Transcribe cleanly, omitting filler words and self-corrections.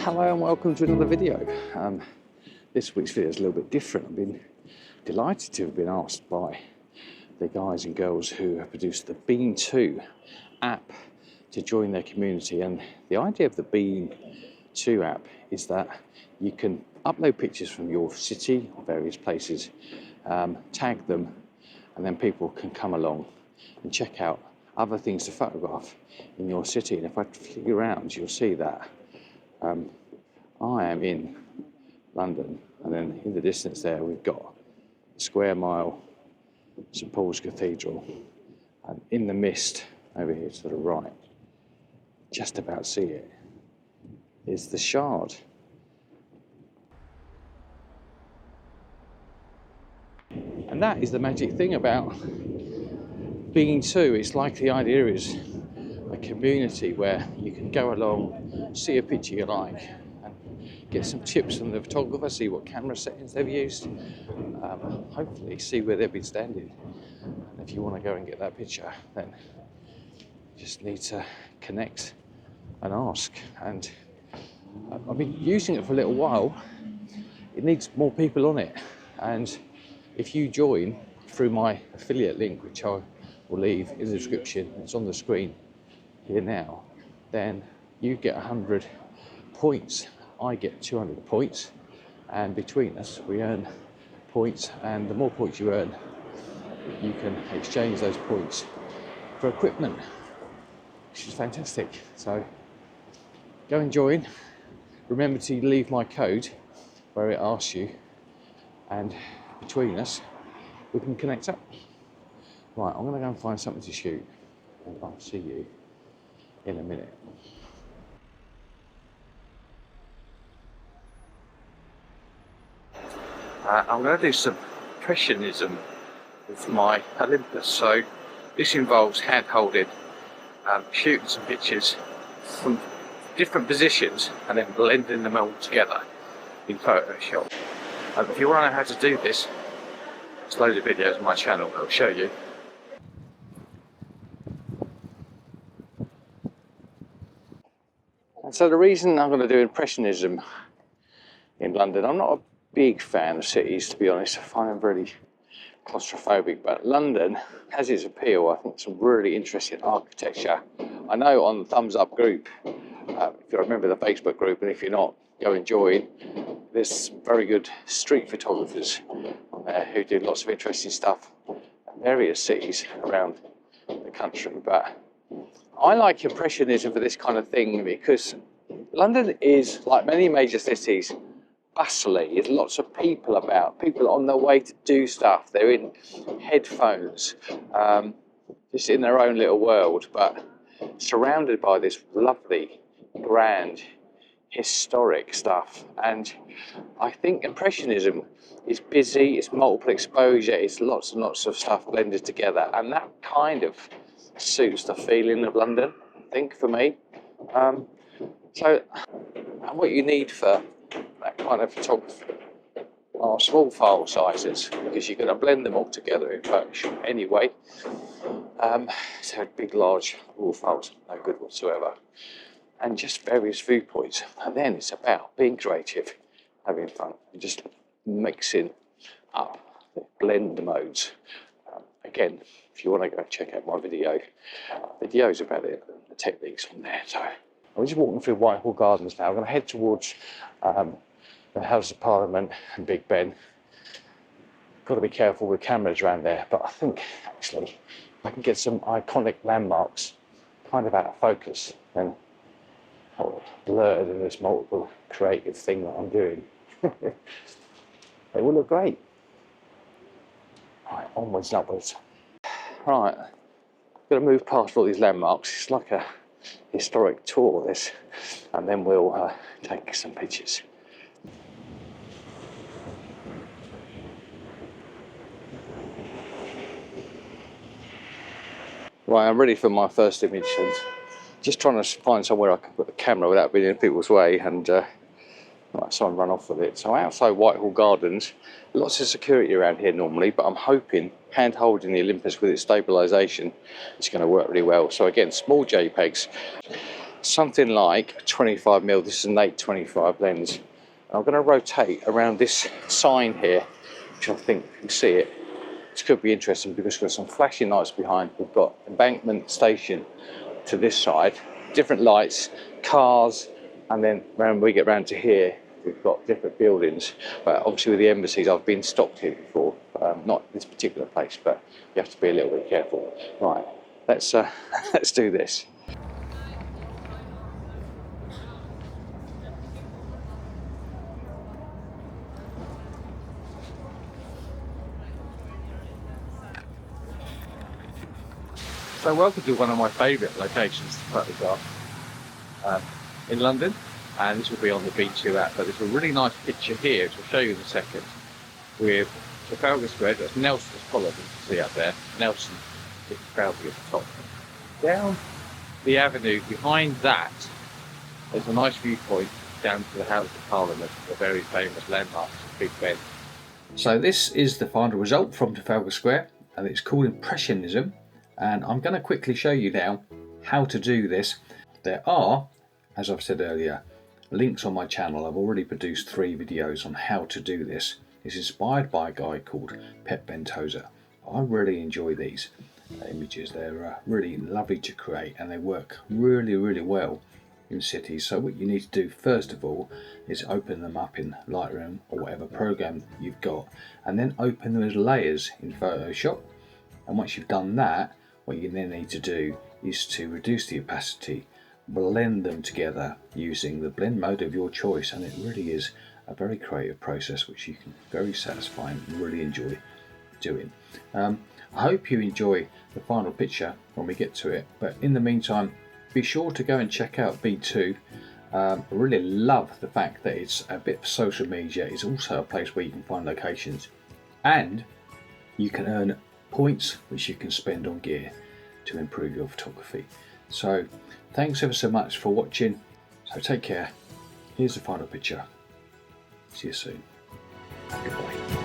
Hello and welcome to another video. This week's video is a little bit different. I've been delighted to have been asked by the guys and girls who have produced the BeenTo app to join their community. And the idea of the BeenTo app is that you can upload pictures from your city or various places, tag them, and then people can come along and check out other things to photograph in your city. And if I flick around, you'll see that I am in London, and then in the distance there we've got Square Mile, St Paul's Cathedral, and in the mist over here to the right, just about see it, is the Shard. And that is the magic thing about BeenTo. It's like the idea is a community where you can go along, see a picture you like, and get some tips from the photographer, see what camera settings they've used, hopefully see where they've been standing. And if you want to go and get that picture, then you just need to connect and ask. And I've been using it for a little while. It needs more people on it, and if you join through my affiliate link, which I will leave in the description, it's on the screen here now, then you get 100 points, I get 200 points, and between us we earn points, and the more points you earn, you can exchange those points for equipment, which is fantastic. So go and join. Remember to leave my code where it asks you, and between us we can connect up. Right, I'm going to go and find something to shoot, and I'll see you in a minute. I'm going to do some impressionism with my Olympus. So this involves hand holding, shooting some pictures from different positions and then blending them all together in Photoshop. If you want to know how to do this, there's loads of videos on my channel that will show you. And so the reason I'm going to do impressionism in London, I'm not a big fan of cities, to be honest. I find them really claustrophobic, but London has its appeal. I think some really interesting architecture. I know on the Thumbs Up group, if you remember the Facebook group, and if you're not, go and join. There's some very good street photographers on there who do lots of interesting stuff in various cities around the country. But I like impressionism for this kind of thing because London is, like many major cities, bustling. There's lots of people about, people on their way to do stuff. They're in headphones, just in their own little world, but surrounded by this lovely, grand, historic stuff. And I think impressionism is busy, it's multiple exposure, it's lots and lots of stuff blended together, and that kind of suits the feeling of London, I think, for me. So what you need for that kind of photography are small file sizes, because you're going to blend them all together in Photoshop anyway. So big, large raw files, no good whatsoever. And just various viewpoints. And then it's about being creative, having fun, and just mixing up the blend modes. Again, if you want to go check out my videos about it, the techniques on there. So I'm just walking through Whitehall Gardens now. I'm going to head towards the House of Parliament and Big Ben. Got to be careful with cameras around there, but I think actually I can get some iconic landmarks kind of out of focus and blurred in this multiple creative thing that I'm doing. They will look great. Right, onwards and upwards. Right, I'm going to move past all these landmarks. It's like a historic tour, this, and then we'll take some pictures. Right, I'm ready for my first image, and just trying to find somewhere I can put the camera without being in people's way, and someone run off with it. So outside Whitehall Gardens, lots of security around here normally, but I'm hoping hand holding the Olympus with its stabilisation is going to work really well. So again, small JPEGs. something like 25mm. This is an 825 lens. I'm going to rotate around this sign here, which I think you can see it. This could be interesting because we've got some flashing lights behind. We've got embankment station to this side, different lights, cars, and then when we get round to here, we've got different buildings. But obviously with the embassies, I've been stopped here before, not this particular place, but you have to be a little bit careful. Right, let's let's do this. So welcome to one of my favourite locations to photograph in London, and this will be on the BeenTo app, but there's a really nice picture here, which I'll show you in a second, with Trafalgar Square. That's Nelson's Column, you can see up there. Nelson is proudly at the top. Down the avenue behind that, there's a nice viewpoint down to the House of Parliament, the very famous landmarks of Big Ben. So this is the final result from Trafalgar Square, and it's called Impressionism. And I'm going to quickly show you now how to do this. There are, as I've said earlier, links on my channel. I've already produced 3 videos on how to do this. It's inspired by a guy called Pep Bentosa. I really enjoy these images. They're really lovely to create, and they work really well in cities. So what you need to do first of all is open them up in Lightroom or whatever program you've got, and then open them as layers in Photoshop. And once you've done that, what you then need to do is to reduce the opacity, blend them together using the blend mode of your choice, and it really is a very creative process which you can very satisfying and really enjoy doing. I hope you enjoy the final picture when we get to it, but in the meantime, be sure to go and check out BeenTo. I really love the fact that it's a bit of social media. It's also a place where you can find locations, and you can earn points which you can spend on gear to improve your photography. So thanks ever so much for watching. So take care. Here's the final picture. See you soon. Goodbye.